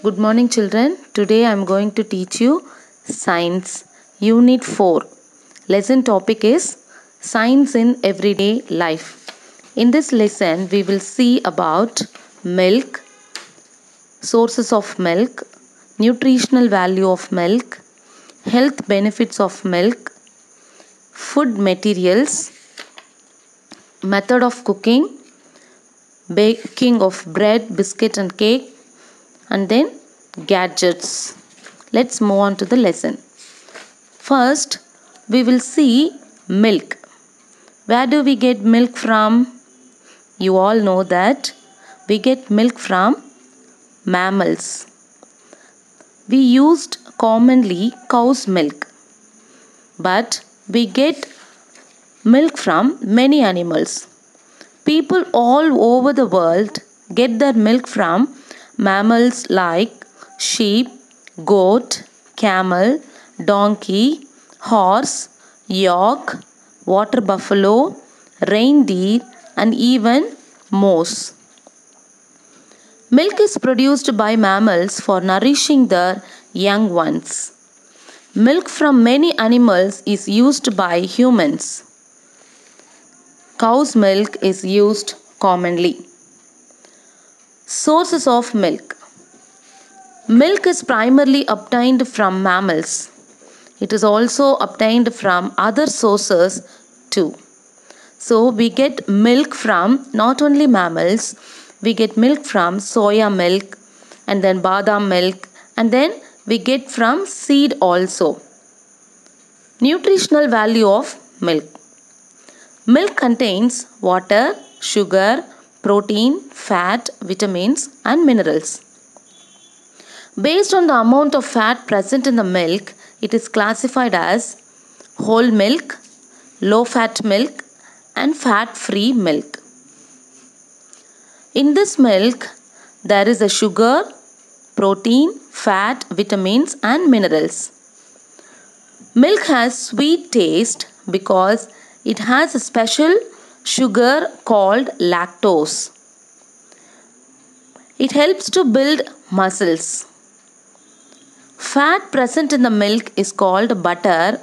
Good morning, children. Today I am going to teach you Science Unit 4. Lesson topic is Science in Everyday Life. In this lesson, we will see about milk, sources of milk, nutritional value of milk, health benefits of milk, food materials, method of cooking, baking of bread, biscuit and cake, and then gadgets. Let's move on to the lesson. First, we will see milk. Where do we get milk from? You all know that we get milk from mammals. We used commonly cow's milk, but we get milk from many animals. People all over the world get their milk from mammals like sheep, goat, camel, donkey, horse, yak, water buffalo, reindeer, and even moose. Milk is produced by mammals for nourishing their young ones. Milk from many animals is used by humans. Cow's milk is used commonly. Sources of milk. Milk is primarily obtained from mammals. It is also obtained from other sources too. So we get milk from not only mammals, we get milk from soya milk and then badam milk, and then we get from seed also. Nutritional value of milk. Milk contains water, sugar, protein, fat, vitamins and minerals. Based on the amount of fat present in the milk, it is classified as whole milk, low fat milk and fat-free milk. In this milk, there is a sugar, protein, fat, vitamins and minerals. Milk has sweet taste because it has a special sugar called lactose. It helps to build muscles. Fat present in the milk is called butter.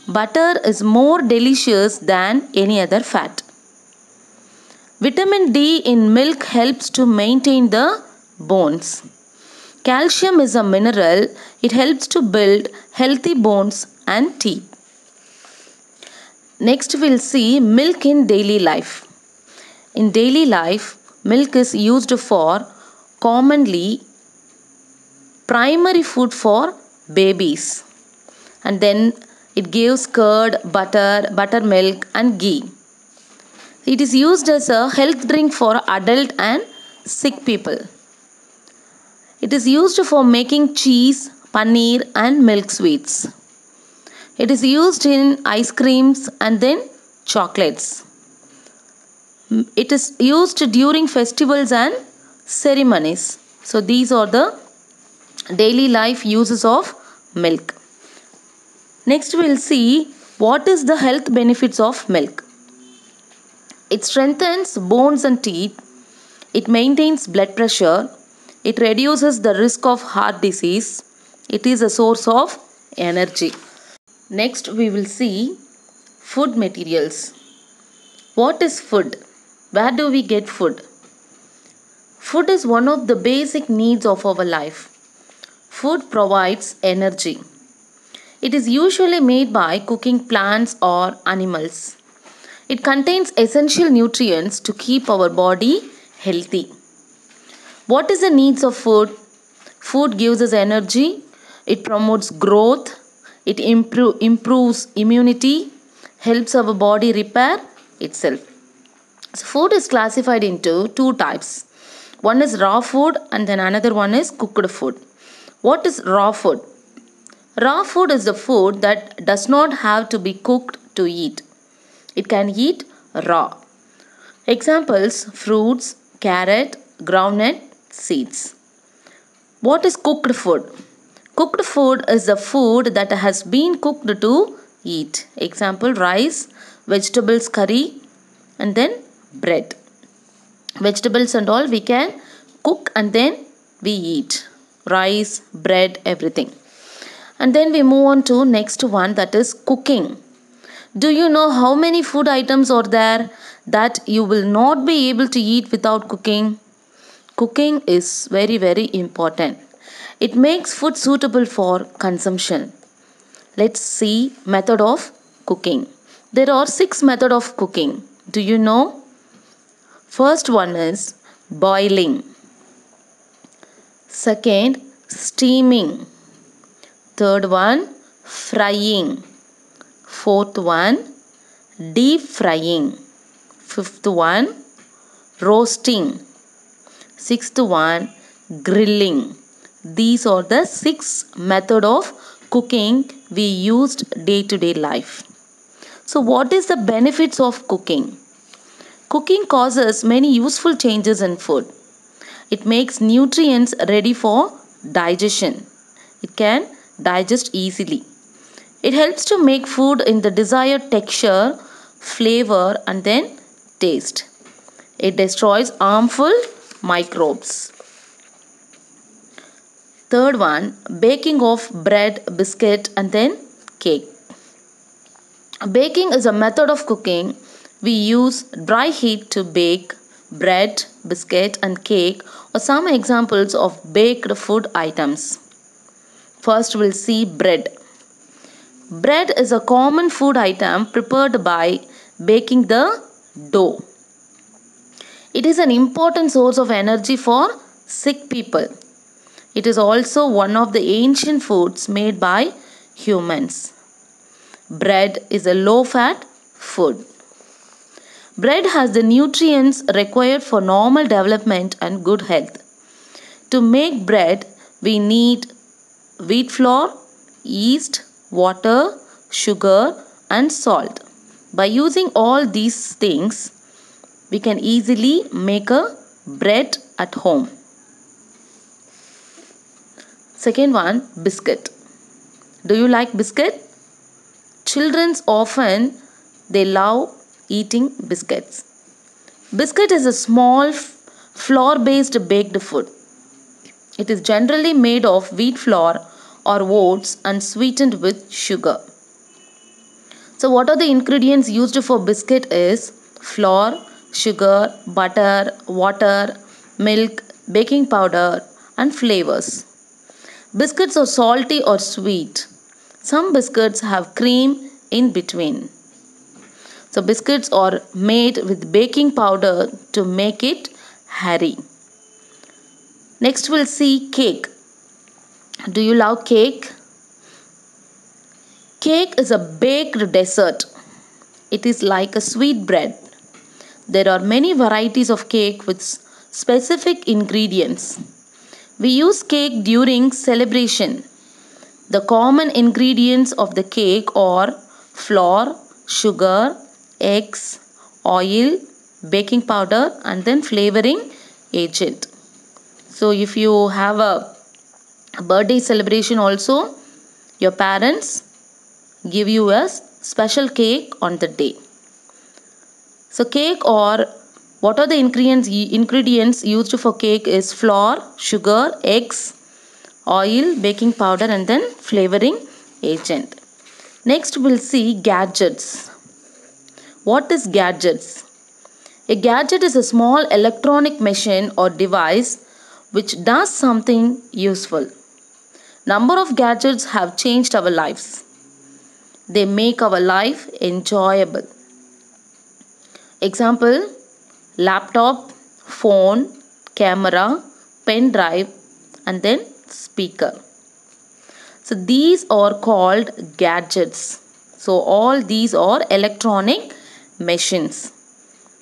Butter is more delicious than any other fat. Vitamin D in milk helps to maintain the bones. Calcium is a mineral. It helps to build healthy bones and teeth. Next we will see milk in daily life. In daily life, milk is used for commonly primary food for babies. And then it gives curd, butter, buttermilk and ghee. It is used as a health drink for adult and sick people. It is used for making cheese, paneer and milk sweets. It is used in ice creams and then chocolates. It is used during festivals and ceremonies. So these are the daily life uses of milk. Next we will see what is the health benefits of milk. It strengthens bones and teeth. It maintains blood pressure. It reduces the risk of heart disease. It is a source of energy. Next we will see food materials. What is food? Where do we get food? Food is one of the basic needs of our life. Food provides energy. It is usually made by cooking plants or animals. It contains essential nutrients to keep our body healthy. What is the needs of food? Food gives us energy. It promotes growth. It improves immunity, helps our body repair itself. So food is classified into two types. One is raw food and then another one is cooked food. What is raw food? Raw food is the food that does not have to be cooked to eat. It can eat raw. Examples: fruits, carrot, groundnut, seeds. What is cooked food? Cooked food is the food that has been cooked to eat. Example: rice, vegetables curry and then bread. Vegetables and all we can cook and then we eat. rice, bread, everything. And then we move on to next one, that is cooking. Do you know how many food items are there that you will not be able to eat without cooking? Cooking is very, very important. It makes food suitable for consumption. Let's see method of cooking. There are 6 methods of cooking. Do you know? First one is boiling. Second, steaming. Third one, frying. Fourth one, deep frying. Fifth one, roasting. Sixth one, grilling. These are the 6 methods of cooking we used day to day life. So what is the benefits of cooking? Cooking causes many useful changes in food. It makes nutrients ready for digestion. It can digest easily. It helps to make food in the desired texture, flavor, and then taste. It destroys harmful microbes. Third one, baking of bread, biscuit, and then cake. Baking is a method of cooking. We use dry heat to bake bread, biscuit, and cake are some examples of baked food items. First, we'll see bread. Bread is a common food item prepared by baking the dough. It is an important source of energy for sick people. It is also one of the ancient foods made by humans. Bread is a low-fat food. Bread has the nutrients required for normal development and good health. To make bread, we need wheat flour, yeast, water, sugar, and salt. By using all these things, we can easily make a bread at home. Second one, biscuit. Do you like biscuit? Children often they love eating biscuits. Biscuit is a small flour-based baked food. It is generally made of wheat flour or oats and sweetened with sugar. So what are the ingredients used for biscuit is flour, sugar, butter, water, milk, baking powder, and flavors. Biscuits are salty or sweet. Some biscuits have cream in between. So biscuits are made with baking powder to make it hairy. Next we'll see cake. Do you love cake? Cake is a baked dessert. It is like a sweet bread. There are many varieties of cake with specific ingredients. We use cake during celebration. The common ingredients of the cake are flour, sugar, eggs, oil, baking powder, and then flavoring agent. So if you have a birthday celebration also, your parents give you a special cake on the day. So cake, or what are the ingredients used for cake is flour, sugar, eggs, oil, baking powder, and then flavoring agent. Next we'll see gadgets. What is gadgets? A gadget is a small electronic machine or device which does something useful. Number of gadgets have changed our lives. They make our life enjoyable. Example, laptop, phone, camera, pen drive, and then speaker. So these are called gadgets. So all these are electronic machines.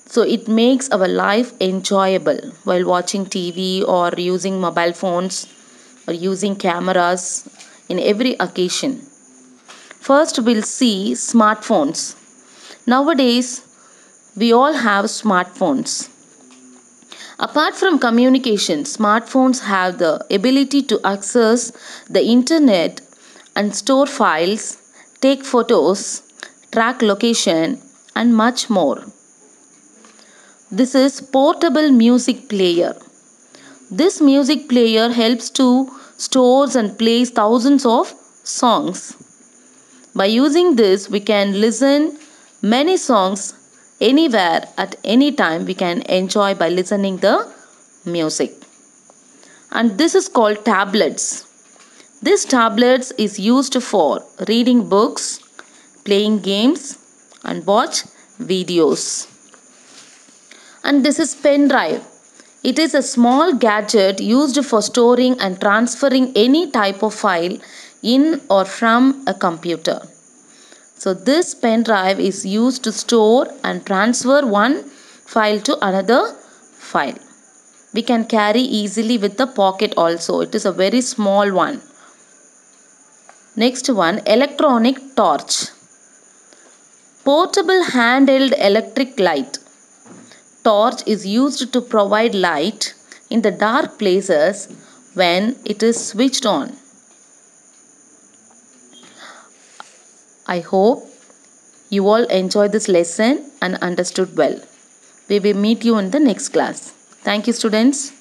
So it makes our life enjoyable while watching TV or using mobile phones or using cameras in every occasion. First we'll see smartphones. Nowadays we all have smartphones. Apart from communication, smartphones have the ability to access the internet and store files, take photos, track location, and much more. This is portable music player. This music player helps to stores and plays thousands of songs. By using this, we can listen many songs anywhere at any time. We can enjoy by listening the music. And this is called tablets. This tablets is used for reading books, playing games and watch videos. And this is pen drive. It is a small gadget used for storing and transferring any type of file in or from a computer. So this pen drive is used to store and transfer one file to another file. We can carry easily with the pocket also. It is a very small one. Next one, electronic torch. Portable handheld electric light. Torch is used to provide light in the dark places when it is switched on. I hope you all enjoyed this lesson and understood well. We will meet you in the next class. Thank you, students.